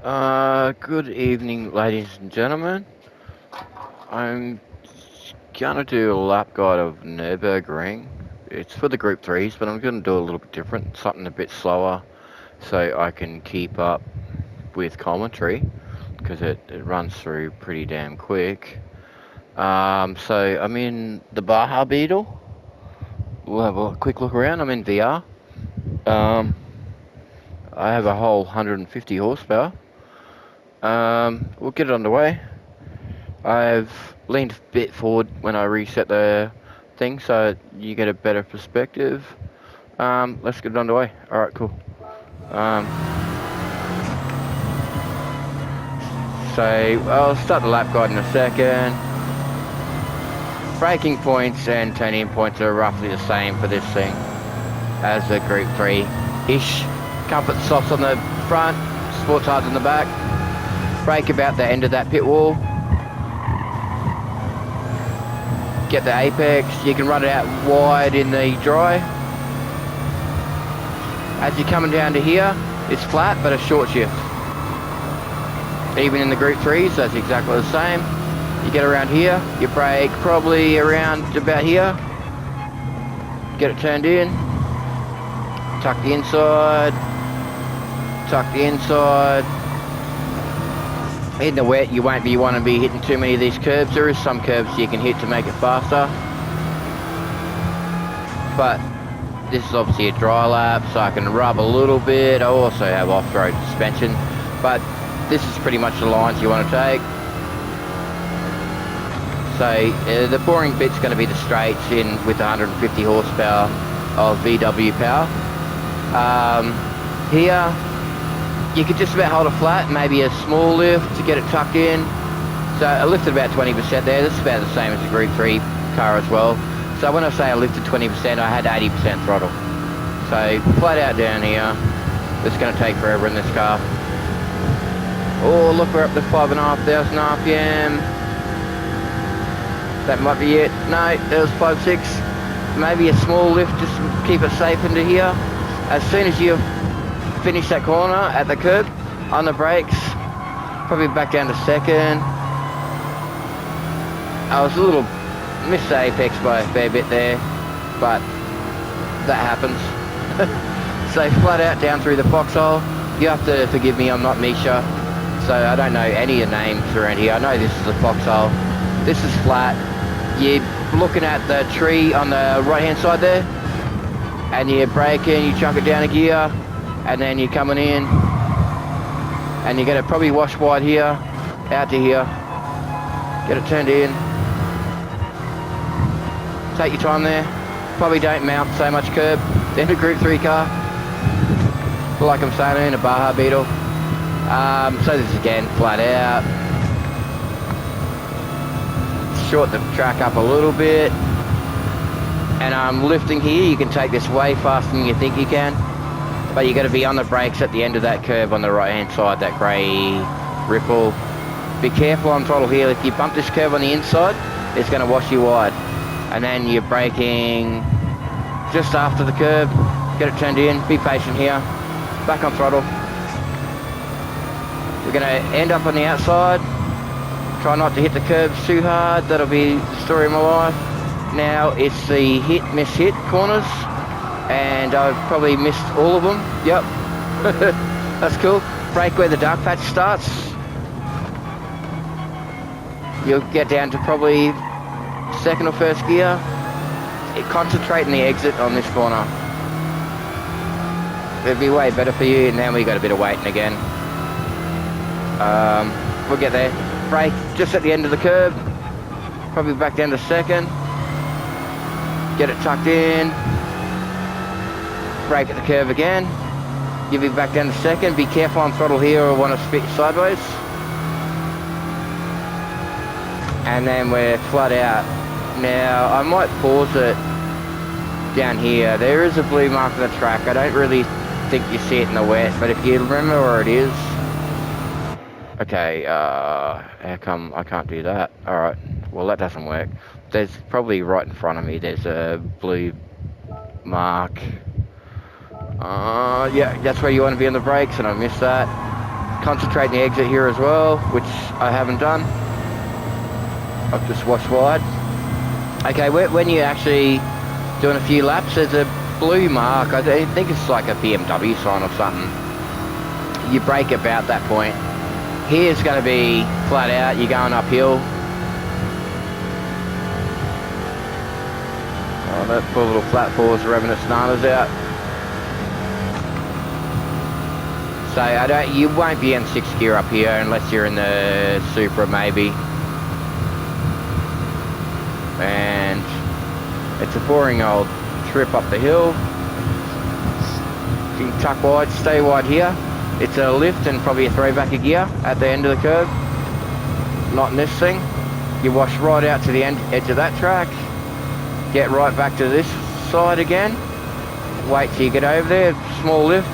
Good evening, ladies and gentlemen. I'm gonna do a lap guide of Nürburgring. It's for the Group 3s, but I'm gonna do a little bit different, something a bit slower, so I can keep up with commentary, because it runs through pretty damn quick. So I'm in the Baja Beetle. We'll have a quick look around. I'm in VR. Um, I have a whole 150 horsepower. We'll get it underway. I've leaned a bit forward when I reset the thing so you get a better perspective. Let's get it underway. Alright, cool. Um, so I'll start the lap guide in a second. Braking points and turning points are roughly the same for this thing as the Group 3-ish. Comfort softs on the front, sports hards on the back. Brake about the end of that pit wall. Get the apex. You can run it out wide in the dry. As you're coming down to here, it's flat but a short shift. Even in the Group 3s, that's exactly the same. You get around here, you brake probably around about here. Get it turned in. Tuck the inside. Tuck the inside. In the wet, you won't want to be hitting too many of these curbs. There is some curbs you can hit to make it faster. But this is obviously a dry lap, so I can rub a little bit. I also have off-road suspension, but this is pretty much the lines you want to take. So the boring bit's going to be the straights in with 150 horsepower of VW power. Here, you could just about hold it flat, maybe a small lift to get it tucked in. So I lifted about 20% there. This is about the same as the Group 3 car as well. So when I say I lifted 20%, I had 80% throttle. So flat out down here. It's going to take forever in this car. Oh, look, we're up to 5,500 RPM. That might be it. No, there was 5.6. Maybe a small lift just to keep it safe into here. As soon as you finish that corner at the curb, on the brakes, probably back down to second. I was a little missed the apex by a fair bit there, but that happens. So flat out down through the foxhole. You have to forgive me, I'm not Misha, so I don't know any of the names around here. I know this is a foxhole. This is flat. You're looking at the tree on the right hand side there, and you're braking, you chuck it down a gear, and then you're coming in, and you're going to probably wash wide here, out to here, get it turned in. Take your time there. Probably don't mount so much curb. Then a Group 3 car, like I'm saying, in a Baja Beetle. So this is again flat out. Short the track up a little bit, and I'm lifting here. You can take this way faster than you think you can, but you got to be on the brakes at the end of that curve on the right hand side, that grey ripple. Be careful on throttle here. If you bump this curve on the inside, it's going to wash you wide. And then you're braking just after the curve, get it turned in, be patient here, back on throttle. We're going to end up on the outside, try not to hit the curbs too hard, that'll be the story of my life. Now it's the hit, miss, hit corners, and I've probably missed all of them, yep. That's cool. Brake where the dark patch starts. You'll get down to probably second or first gear. Concentrate in the exit on this corner. It'd be way better for you, and now we got a bit of waiting again. We'll get there. Brake just at the end of the curb. Probably back down to second. Get it tucked in. Brake at the curve again. You'll be back down to second. Be careful on throttle here or want to spit sideways. And then we're flat out. Now, I might pause it down here. There is a blue mark on the track. I don't really think you see it in the wet, but if you remember where it is. Okay, how come I can't do that? Alright, well that doesn't work. There's probably right in front of me, there's a blue mark. Yeah, that's where you want to be on the brakes, and I missed that. concentrate in the exit here as well, which I haven't done. I've just washed wide. Okay, when you're actually doing a few laps, there's a blue mark. I think it's like a BMW sign or something. You brake about that point. Here's going to be flat out. You're going uphill. Oh, that poor little flat four's revving its bananas out. So you won't be in 6th gear up here unless you're in the Supra maybe. And it's a boring old trip up the hill. You can tuck wide, stay wide here. It's a lift and probably a throwback a gear at the end of the curve. Not in this thing. You wash right out to the edge of that track. Get right back to this side again. Wait till you get over there, small lift.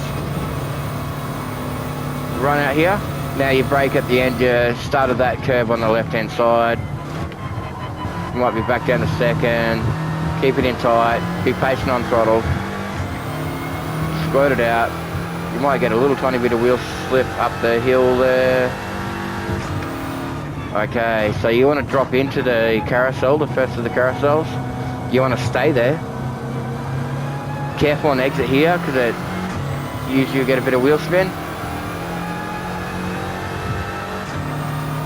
Run out here. Now you brake at the end, you started that curve on the left hand side. You might be back down to 2nd. Keep it in tight. Be patient on throttle. Squirt it out. You might get a little tiny bit of wheel slip up the hill there. Okay, so you want to drop into the carousel, the first of the carousels. You want to stay there. Careful on exit here, because usually you get a bit of wheel spin.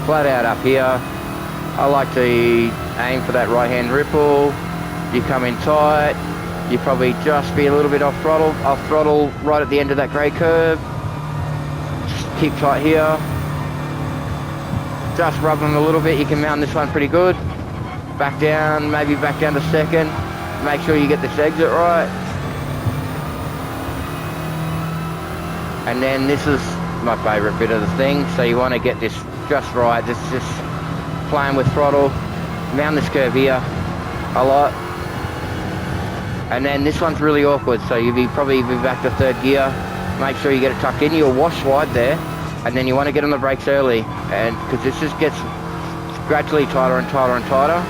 Flat out up here. I like to aim for that right hand ripple. You come in tight. You probably just be a little bit off throttle. Off throttle right at the end of that grey curve. Just keep tight here. Just rub them a little bit. You can mount this one pretty good. Back down, maybe back down to 2nd. Make sure you get this exit right. And then this is my favourite bit of the thing. So you want to get this just right. This is just playing with throttle. Mount this curve here a lot. And then this one's really awkward. So you'll probably be back to 3rd gear. Make sure you get it tucked in. You'll wash wide there. And then you want to get on the brakes early. And because this just gets gradually tighter and tighter and tighter.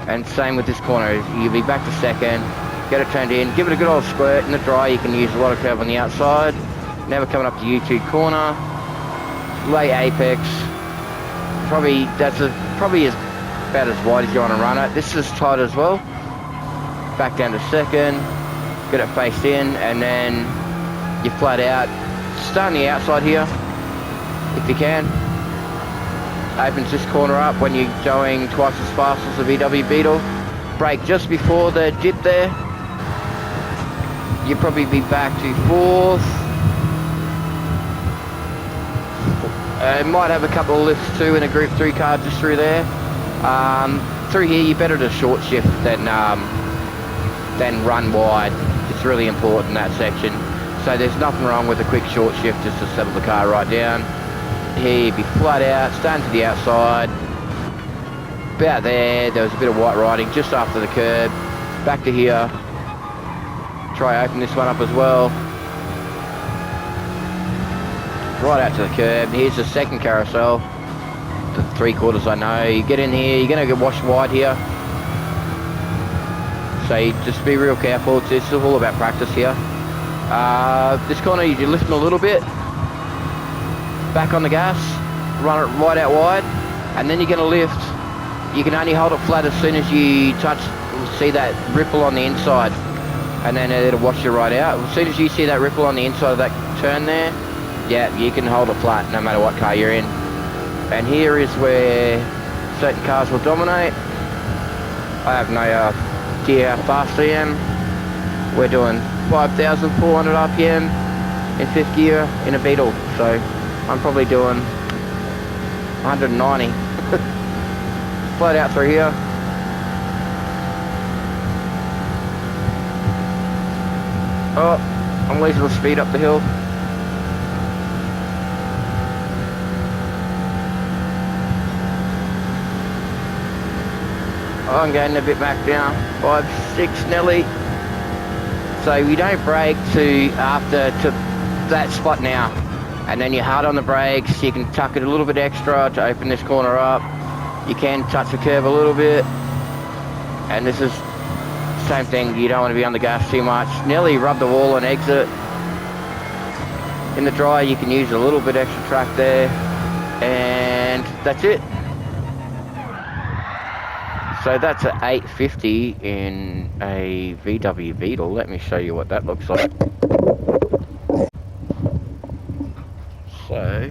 And same with this corner. You'll be back to 2nd. Get it turned in. Give it a good old squirt. In the dry, you can use a lot of curve on the outside. Never coming up to U2 corner. Late apex. Probably probably about as wide as you want to run it. This is tight as well. Back down to 2nd. Get it faced in, and then you flat out. Start on the outside here, if you can. Opens this corner up when you're going twice as fast as the VW Beetle. Brake just before the dip there. You'll probably be back to 4th. Might have a couple of lifts too in a Group 3 car just through there. Through here, you better to short shift than run wide. It's really important, that section. So there's nothing wrong with a quick short shift just to settle the car right down. Here you'd be flat out, starting to the outside. About there was a bit of white riding just after the curb. Back to here. Try open this one up as well. Right out to the curb. Here's the 2nd carousel. The 3/4 I know. You get in here, you're going to get washed wide here. So you just be real careful. This is all about practice here. This corner you lift them a little bit. Back on the gas. Run it right out wide. And then you're going to lift. You can only hold it flat as soon as you see that ripple on the inside. And then it'll wash you right out. As soon as you see that ripple on the inside of that turn there, yeah, you can hold it flat no matter what car you're in. And here is where certain cars will dominate. I have no idea how fast I am. We're doing 5,400 RPM in 5th gear in a Beetle, so I'm probably doing 190. Flat out through here. Oh, I'm losing the speed up the hill. Oh, I'm going a bit back down. 5, 6 nearly. So we don't brake to that spot now. And then you're hard on the brakes. You can tuck it a little bit extra to open this corner up. You can touch the curve a little bit. And this is the same thing. You don't want to be on the gas too much. Nearly rub the wall and exit. In the dry, you can use a little bit extra track there, and that's it. So that's an 850 in a VW Beetle. Let me show you what that looks like. So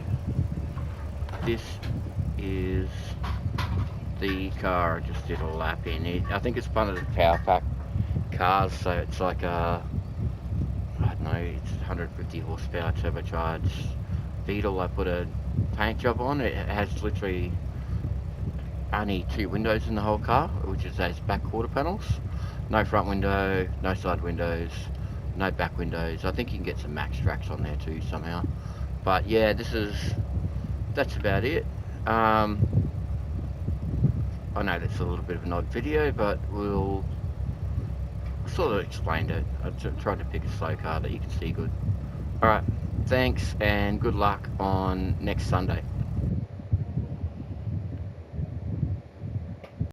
this is the car I just did a lap in. I think it's one of the power pack cars, so it's like a, I don't know, it's 150 horsepower turbocharged Beetle. I put a paint job on. It has literally only 2 windows in the whole car, which is those back quarter panels. No front window, no side windows, no back windows. I think you can get some max tracks on there too somehow. But yeah, that's about it. I know that's a little bit of an odd video, but we'll sort of explained it. I tried to pick a slow car that you can see good. Alright, thanks and good luck on next Sunday.